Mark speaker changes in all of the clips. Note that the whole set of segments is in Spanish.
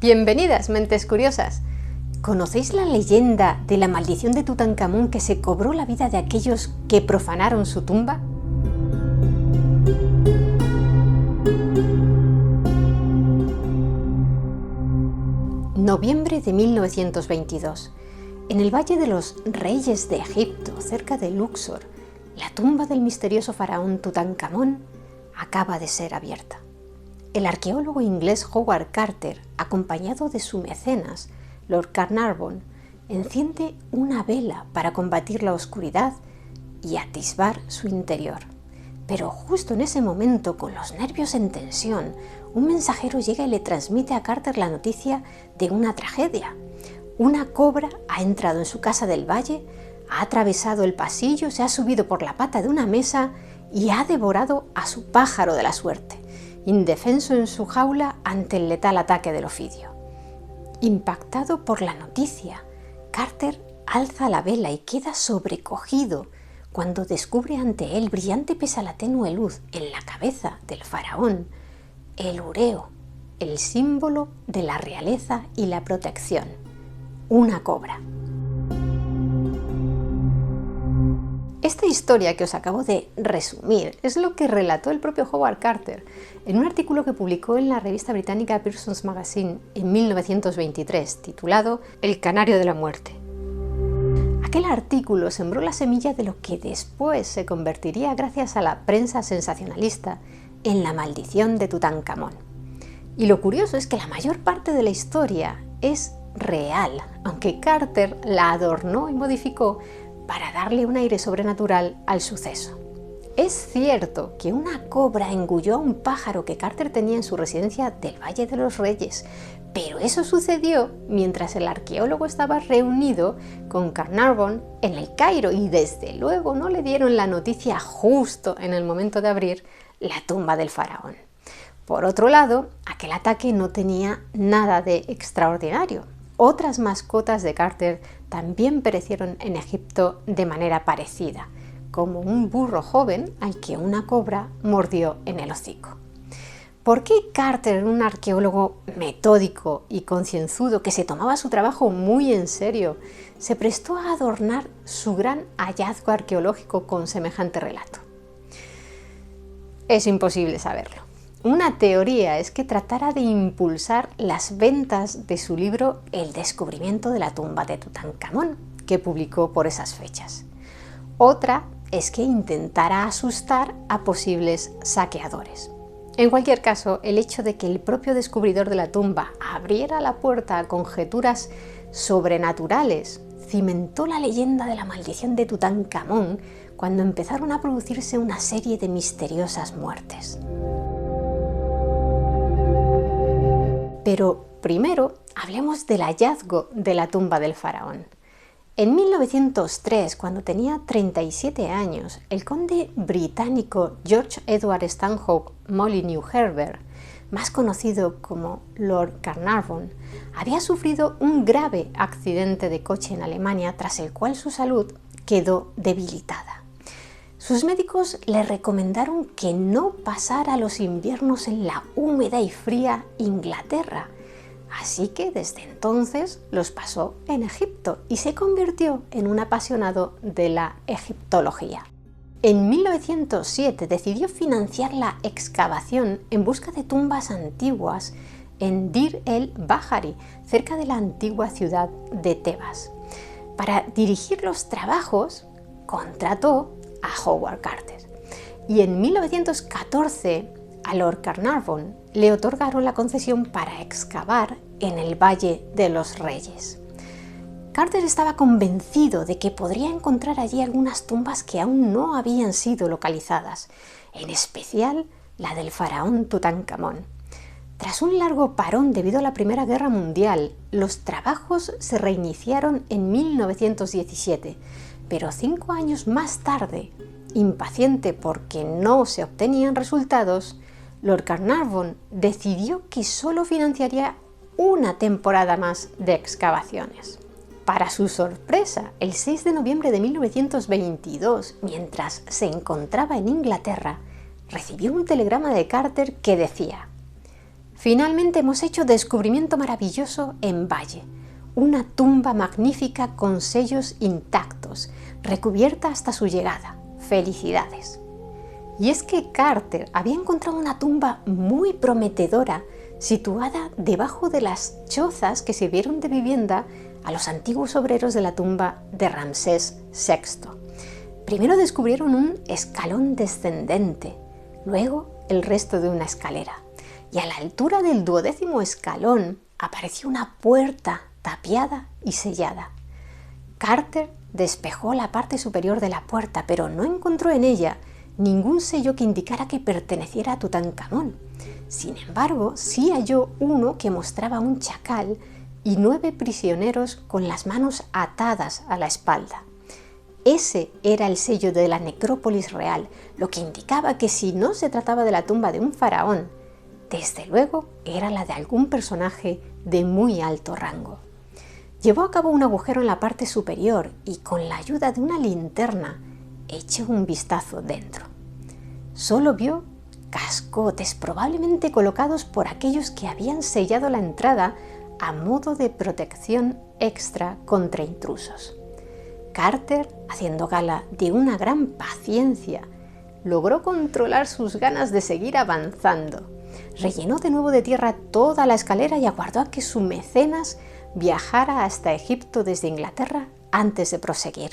Speaker 1: Bienvenidas, mentes curiosas. ¿Conocéis la leyenda de la maldición de Tutankamón que se cobró la vida de aquellos que profanaron su tumba? Noviembre de 1922. En el Valle de los Reyes de Egipto, cerca de Luxor, la tumba del misterioso faraón Tutankamón acaba de ser abierta. El arqueólogo inglés Howard Carter, acompañado de su mecenas, Lord Carnarvon, enciende una vela para combatir la oscuridad y atisbar su interior. Pero justo en ese momento, con los nervios en tensión, un mensajero llega y le transmite a Carter la noticia de una tragedia. Una cobra ha entrado en su casa del valle, ha atravesado el pasillo, se ha subido por la pata de una mesa y ha devorado a su pájaro de la suerte, indefenso en su jaula ante el letal ataque del ofidio. Impactado por la noticia, Carter alza la vela y queda sobrecogido cuando descubre ante él, brillante pese a la tenue luz, en la cabeza del faraón, el ureo, el símbolo de la realeza y la protección, una cobra. Esta historia que os acabo de resumir es lo que relató el propio Howard Carter en un artículo que publicó en la revista británica Pearson's Magazine en 1923, titulado El canario de la muerte. Aquel artículo sembró la semilla de lo que después se convertiría, gracias a la prensa sensacionalista, en la maldición de Tutankamón. Y lo curioso es que la mayor parte de la historia es real, aunque Carter la adornó y modificó para darle un aire sobrenatural al suceso. Es cierto que una cobra engulló a un pájaro que Carter tenía en su residencia del Valle de los Reyes, pero eso sucedió mientras el arqueólogo estaba reunido con Carnarvon en el Cairo y desde luego no le dieron la noticia justo en el momento de abrir la tumba del faraón. Por otro lado, aquel ataque no tenía nada de extraordinario. Otras mascotas de Carter también perecieron en Egipto de manera parecida, como un burro joven al que una cobra mordió en el hocico. ¿Por qué Carter, un arqueólogo metódico y concienzudo que se tomaba su trabajo muy en serio, se prestó a adornar su gran hallazgo arqueológico con semejante relato? Es imposible saberlo. Una teoría es que tratara de impulsar las ventas de su libro El descubrimiento de la tumba de Tutankamón, que publicó por esas fechas. Otra es que intentara asustar a posibles saqueadores. En cualquier caso, el hecho de que el propio descubridor de la tumba abriera la puerta a conjeturas sobrenaturales cimentó la leyenda de la maldición de Tutankamón cuando empezaron a producirse una serie de misteriosas muertes. Pero primero hablemos del hallazgo de la tumba del faraón. En 1903, cuando tenía 37 años, el conde británico George Edward Stanhope Molyneux Herbert, más conocido como Lord Carnarvon, había sufrido un grave accidente de coche en Alemania, tras el cual su salud quedó debilitada. Sus médicos le recomendaron que no pasara los inviernos en la húmeda y fría Inglaterra, así que desde entonces los pasó en Egipto y se convirtió en un apasionado de la egiptología. En 1907 decidió financiar la excavación en busca de tumbas antiguas en Dir el-Bahari, cerca de la antigua ciudad de Tebas. Para dirigir los trabajos, contrató a Howard Carter. Y en 1914 a Lord Carnarvon le otorgaron la concesión para excavar en el Valle de los Reyes. Carter estaba convencido de que podría encontrar allí algunas tumbas que aún no habían sido localizadas, en especial la del faraón Tutankamón. Tras un largo parón debido a la Primera Guerra Mundial, los trabajos se reiniciaron en 1917, pero 5 años más tarde, impaciente porque no se obtenían resultados, Lord Carnarvon decidió que solo financiaría una temporada más de excavaciones. Para su sorpresa, el 6 de noviembre de 1922, mientras se encontraba en Inglaterra, recibió un telegrama de Carter que decía: Finalmente hemos hecho descubrimiento maravilloso en Valle, una tumba magnífica con sellos intactos, recubierta hasta su llegada. ¡Felicidades! Y es que Carter había encontrado una tumba muy prometedora situada debajo de las chozas que sirvieron de vivienda a los antiguos obreros de la tumba de Ramsés VI. Primero descubrieron un escalón descendente, luego el resto de una escalera, y a la altura del 12º escalón apareció una puerta tapiada y sellada. Carter despejó la parte superior de la puerta, pero no encontró en ella ningún sello que indicara que perteneciera a Tutankamón. Sin embargo, sí halló uno que mostraba un chacal y 9 prisioneros con las manos atadas a la espalda. Ese era el sello de la necrópolis real, lo que indicaba que si no se trataba de la tumba de un faraón, desde luego era la de algún personaje de muy alto rango. Llevó a cabo un agujero en la parte superior y con la ayuda de una linterna echó un vistazo dentro. Solo vio cascotes probablemente colocados por aquellos que habían sellado la entrada a modo de protección extra contra intrusos. Carter, haciendo gala de una gran paciencia, logró controlar sus ganas de seguir avanzando. Rellenó de nuevo de tierra toda la escalera y aguardó a que su mecenas viajara hasta Egipto desde Inglaterra antes de proseguir.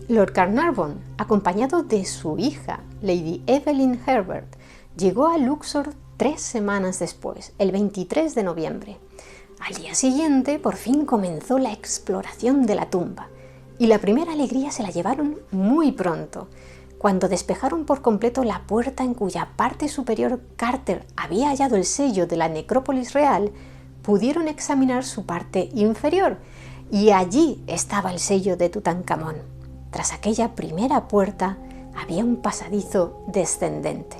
Speaker 1: Lord Carnarvon, acompañado de su hija, Lady Evelyn Herbert, llegó a Luxor 3 semanas después, el 23 de noviembre. Al día siguiente, por fin comenzó la exploración de la tumba, y la primera alegría se la llevaron muy pronto, cuando despejaron por completo la puerta en cuya parte superior Carter había hallado el sello de la necrópolis real. Pudieron examinar su parte inferior, y allí estaba el sello de Tutankamón. Tras aquella primera puerta había un pasadizo descendente.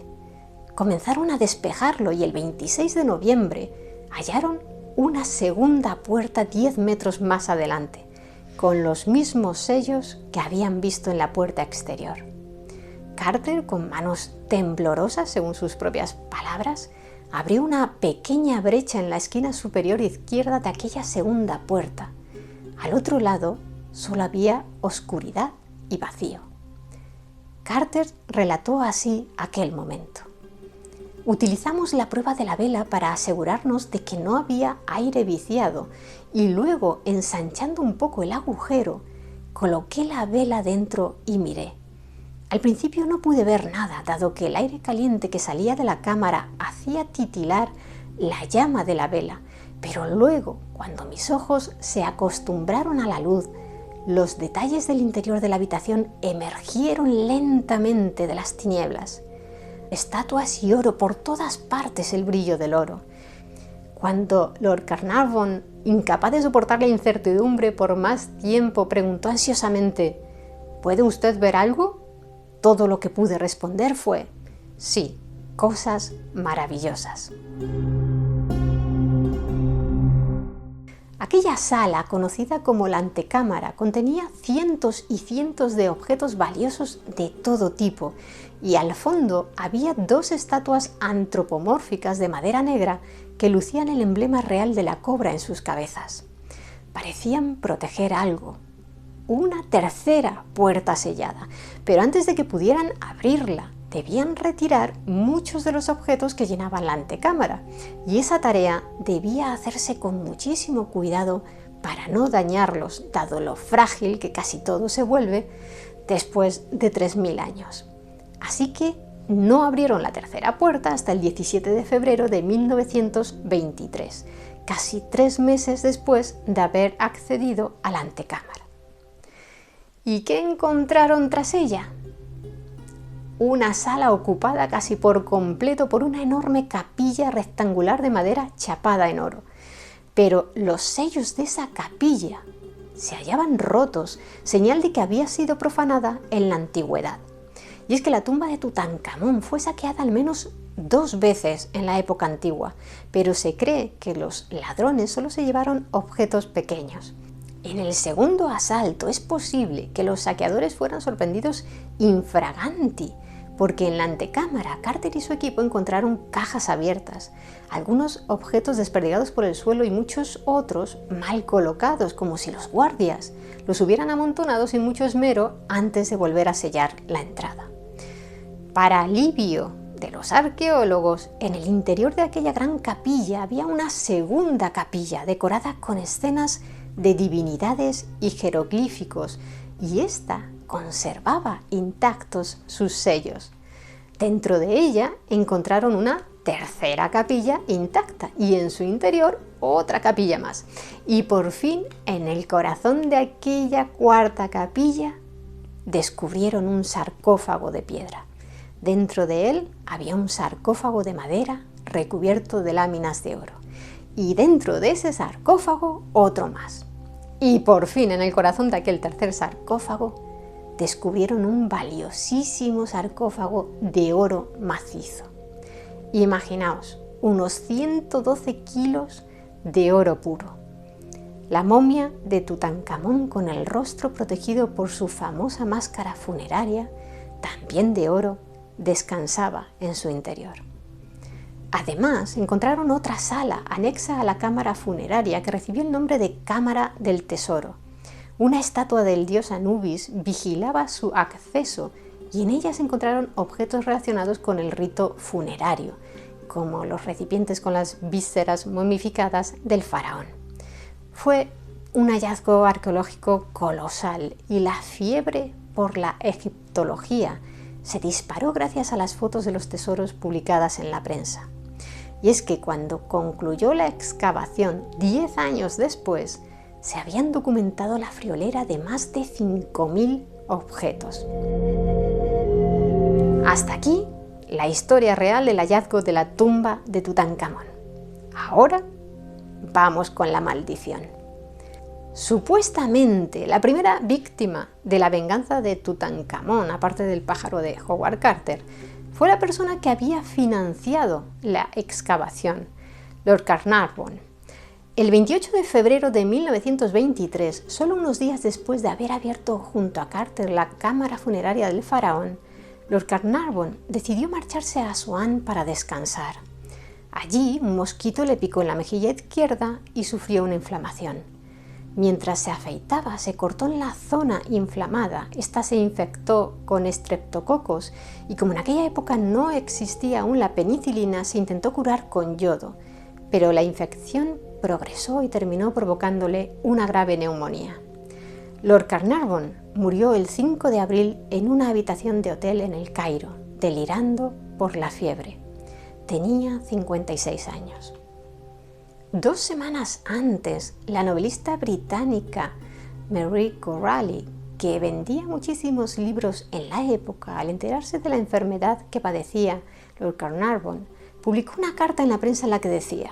Speaker 1: Comenzaron a despejarlo y el 26 de noviembre hallaron una segunda puerta 10 metros más adelante, con los mismos sellos que habían visto en la puerta exterior. Carter, con manos temblorosas según sus propias palabras, abrió una pequeña brecha en la esquina superior izquierda de aquella segunda puerta. Al otro lado solo había oscuridad y vacío. Carter relató así aquel momento. Utilizamos la prueba de la vela para asegurarnos de que no había aire viciado y luego, ensanchando un poco el agujero, coloqué la vela dentro y miré. Al principio no pude ver nada, dado que el aire caliente que salía de la cámara hacía titilar la llama de la vela, pero luego, cuando mis ojos se acostumbraron a la luz, los detalles del interior de la habitación emergieron lentamente de las tinieblas. Estatuas y oro, por todas partes el brillo del oro. Cuando Lord Carnarvon, incapaz de soportar la incertidumbre por más tiempo, preguntó ansiosamente: ¿puede usted ver algo? Todo lo que pude responder fue: sí, cosas maravillosas. Aquella sala, conocida como la antecámara, contenía cientos y cientos de objetos valiosos de todo tipo, y al fondo había 2 estatuas antropomórficas de madera negra que lucían el emblema real de la cobra en sus cabezas. Parecían proteger algo. Una tercera puerta sellada, pero antes de que pudieran abrirla, debían retirar muchos de los objetos que llenaban la antecámara, y esa tarea debía hacerse con muchísimo cuidado para no dañarlos, dado lo frágil que casi todo se vuelve después de 3000 años. Así que no abrieron la tercera puerta hasta el 17 de febrero de 1923, casi 3 meses después de haber accedido a la antecámara. ¿Y qué encontraron tras ella? Una sala ocupada casi por completo por una enorme capilla rectangular de madera chapada en oro. Pero los sellos de esa capilla se hallaban rotos, señal de que había sido profanada en la antigüedad. Y es que la tumba de Tutankamón fue saqueada al menos 2 veces en la época antigua, pero se cree que los ladrones solo se llevaron objetos pequeños. En el segundo asalto es posible que los saqueadores fueran sorprendidos infraganti, porque en la antecámara Carter y su equipo encontraron cajas abiertas, algunos objetos desperdigados por el suelo y muchos otros mal colocados, como si los guardias los hubieran amontonado sin mucho esmero antes de volver a sellar la entrada. Para alivio de los arqueólogos, en el interior de aquella gran capilla había una segunda capilla decorada con escenas de divinidades y jeroglíficos, y ésta conservaba intactos sus sellos. Dentro de ella encontraron una tercera capilla intacta y en su interior otra capilla más. Y por fin, en el corazón de aquella cuarta capilla, descubrieron un sarcófago de piedra. Dentro de él había un sarcófago de madera recubierto de láminas de oro. Y dentro de ese sarcófago otro más. Y por fin, en el corazón de aquel tercer sarcófago, descubrieron un valiosísimo sarcófago de oro macizo. Imaginaos, unos 112 kilos de oro puro. La momia de Tutankamón, con el rostro protegido por su famosa máscara funeraria, también de oro, descansaba en su interior. Además, encontraron otra sala anexa a la cámara funeraria que recibió el nombre de Cámara del Tesoro. Una estatua del dios Anubis vigilaba su acceso y en ella se encontraron objetos relacionados con el rito funerario, como los recipientes con las vísceras momificadas del faraón. Fue un hallazgo arqueológico colosal y la fiebre por la egiptología se disparó gracias a las fotos de los tesoros publicadas en la prensa. Y es que cuando concluyó la excavación, 10 años después, se habían documentado la friolera de más de 5.000 objetos. Hasta aquí la historia real del hallazgo de la tumba de Tutankamón. Ahora vamos con la maldición. Supuestamente, la primera víctima de la venganza de Tutankamón, aparte del pájaro de Howard Carter, fue la persona que había financiado la excavación, Lord Carnarvon. El 28 de febrero de 1923, solo unos días después de haber abierto junto a Carter la cámara funeraria del faraón, Lord Carnarvon decidió marcharse a Asuán para descansar. Allí, un mosquito le picó en la mejilla izquierda y sufrió una inflamación. Mientras se afeitaba, se cortó en la zona inflamada. Esta se infectó con estreptococos y como en aquella época no existía aún la penicilina, se intentó curar con yodo, pero la infección progresó y terminó provocándole una grave neumonía. Lord Carnarvon murió el 5 de abril en una habitación de hotel en El Cairo, delirando por la fiebre. Tenía 56 años. 2 semanas antes, la novelista británica Mary Corrally, que vendía muchísimos libros en la época, al enterarse de la enfermedad que padecía Lord Carnarvon, publicó una carta en la prensa en la que decía: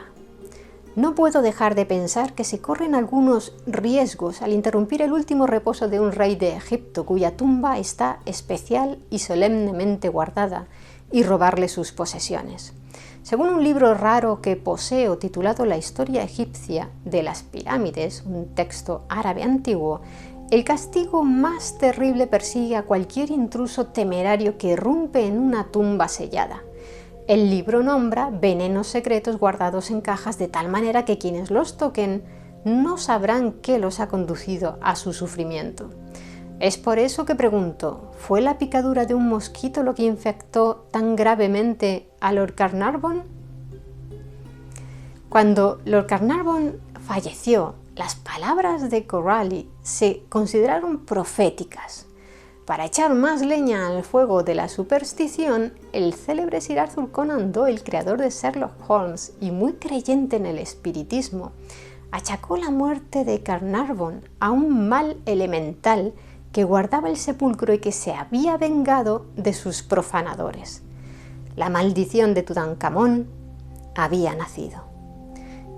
Speaker 1: «No puedo dejar de pensar que se corren algunos riesgos al interrumpir el último reposo de un rey de Egipto cuya tumba está especial y solemnemente guardada y robarle sus posesiones. Según un libro raro que poseo titulado La historia egipcia de las pirámides, un texto árabe antiguo, el castigo más terrible persigue a cualquier intruso temerario que irrumpe en una tumba sellada. El libro nombra venenos secretos guardados en cajas de tal manera que quienes los toquen no sabrán qué los ha conducido a su sufrimiento. Es por eso que pregunto, ¿fue la picadura de un mosquito lo que infectó tan gravemente a Lord Carnarvon? Cuando Lord Carnarvon falleció, las palabras de Corrally se consideraron proféticas. Para echar más leña al fuego de la superstición, el célebre Sir Arthur Conan Doyle, creador de Sherlock Holmes y muy creyente en el espiritismo, achacó la muerte de Carnarvon a un mal elemental que guardaba el sepulcro y que se había vengado de sus profanadores. La maldición de Tutankamón había nacido.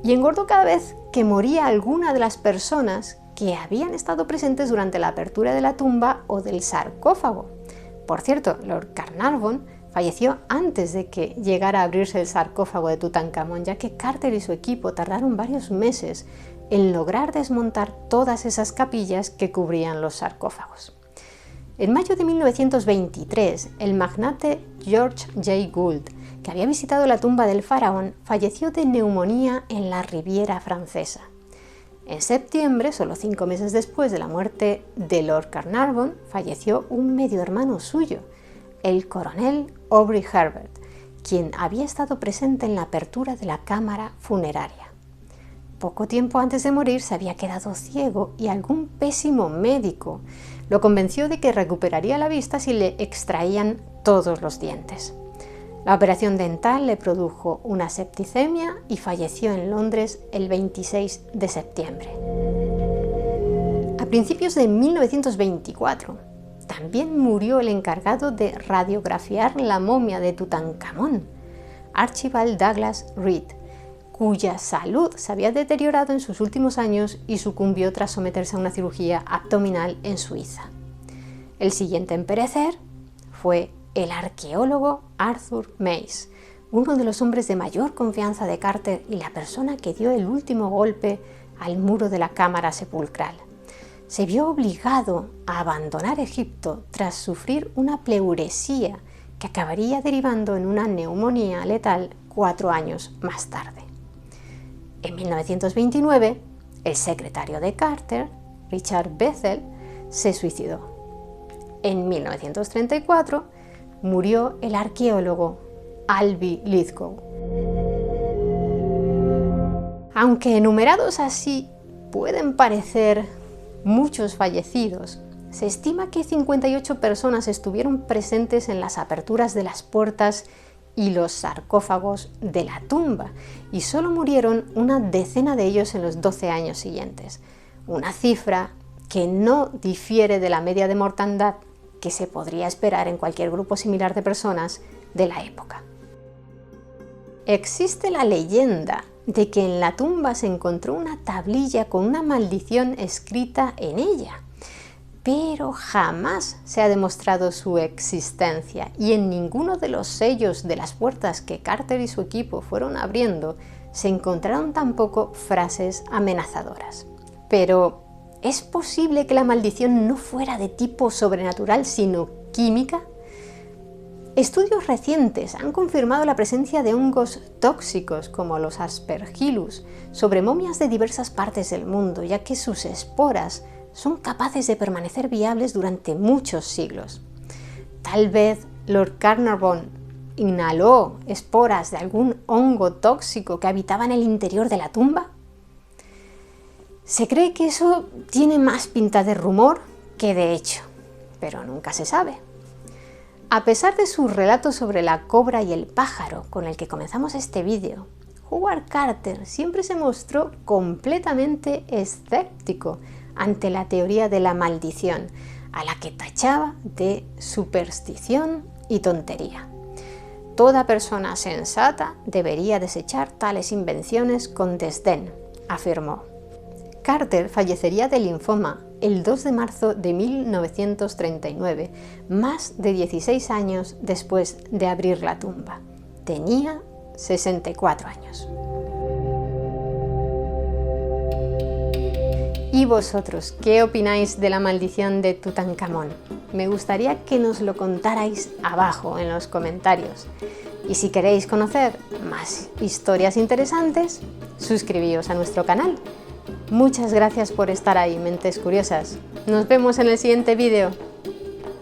Speaker 1: Y engordó cada vez que moría alguna de las personas que habían estado presentes durante la apertura de la tumba o del sarcófago. Por cierto, Lord Carnarvon falleció antes de que llegara a abrirse el sarcófago de Tutankamón, ya que Carter y su equipo tardaron varios meses en lograr desmontar todas esas capillas que cubrían los sarcófagos. En mayo de 1923, el magnate George J. Gould, que había visitado la tumba del faraón, falleció de neumonía en la Riviera francesa. En septiembre, solo 5 meses después de la muerte de Lord Carnarvon, falleció un medio hermano suyo, el coronel Aubrey Herbert, quien había estado presente en la apertura de la cámara funeraria. Poco tiempo antes de morir se había quedado ciego y algún pésimo médico lo convenció de que recuperaría la vista si le extraían todos los dientes. La operación dental le produjo una septicemia y falleció en Londres el 26 de septiembre. A principios de 1924, también murió el encargado de radiografiar la momia de Tutankamón, Archibald Douglas Reed, cuya salud se había deteriorado en sus últimos años y sucumbió tras someterse a una cirugía abdominal en Suiza. El siguiente en perecer fue el arqueólogo Arthur Mace, uno de los hombres de mayor confianza de Carter y la persona que dio el último golpe al muro de la cámara sepulcral. Se vio obligado a abandonar Egipto tras sufrir una pleuresía que acabaría derivando en una neumonía letal 4 años más tarde. En 1929, el secretario de Carter, Richard Bethel, se suicidó. En 1934, murió el arqueólogo Alby Lithgow. Aunque enumerados así pueden parecer muchos fallecidos, se estima que 58 personas estuvieron presentes en las aperturas de las puertas y los sarcófagos de la tumba, y solo murieron una decena de ellos en los 12 años siguientes, una cifra que no difiere de la media de mortandad que se podría esperar en cualquier grupo similar de personas de la época. Existe la leyenda de que en la tumba se encontró una tablilla con una maldición escrita en ella, pero jamás se ha demostrado su existencia y en ninguno de los sellos de las puertas que Carter y su equipo fueron abriendo se encontraron tampoco frases amenazadoras. Pero, ¿es posible que la maldición no fuera de tipo sobrenatural sino química? Estudios recientes han confirmado la presencia de hongos tóxicos como los Aspergillus sobre momias de diversas partes del mundo, ya que sus esporas son capaces de permanecer viables durante muchos siglos. Tal vez Lord Carnarvon inhaló esporas de algún hongo tóxico que habitaba en el interior de la tumba. Se cree que eso tiene más pinta de rumor que de hecho, pero nunca se sabe. A pesar de su relato sobre la cobra y el pájaro con el que comenzamos este vídeo, Howard Carter siempre se mostró completamente escéptico ante la teoría de la maldición, a la que tachaba de superstición y tontería. Toda persona sensata debería desechar tales invenciones con desdén, afirmó. Carter fallecería de linfoma el 2 de marzo de 1939, más de 16 años después de abrir la tumba. Tenía 64 años. ¿Y vosotros qué opináis de la maldición de Tutankamón? Me gustaría que nos lo contarais abajo en los comentarios. Y si queréis conocer más historias interesantes, suscribíos a nuestro canal. Muchas gracias por estar ahí, mentes curiosas. Nos vemos en el siguiente vídeo.